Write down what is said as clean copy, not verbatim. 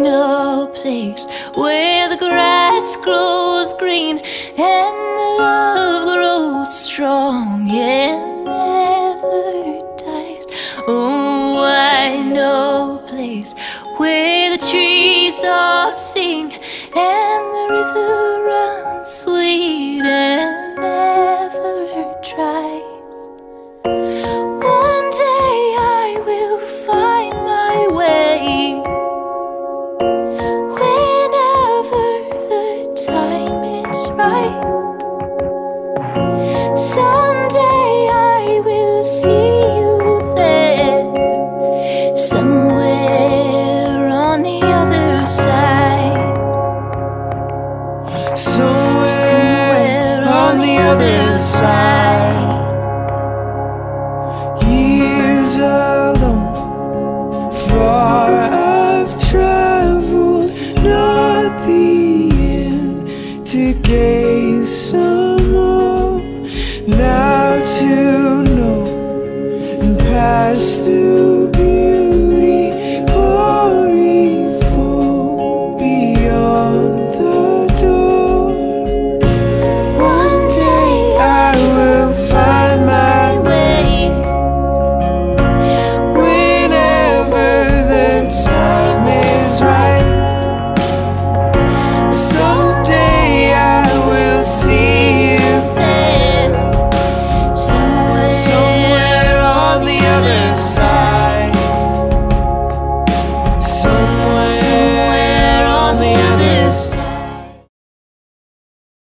a place where the grass grows green and the love grows strong and never dies. Oh, I know a place where the trees all sing and the river runs sweet and never dries. One day I will find my way, whenever the time is right. Someday I will see you there, somewhere on the other side. Somewhere on the other side. Years alone, far I've traveled, not the end, to gain some more. Now to know and pass through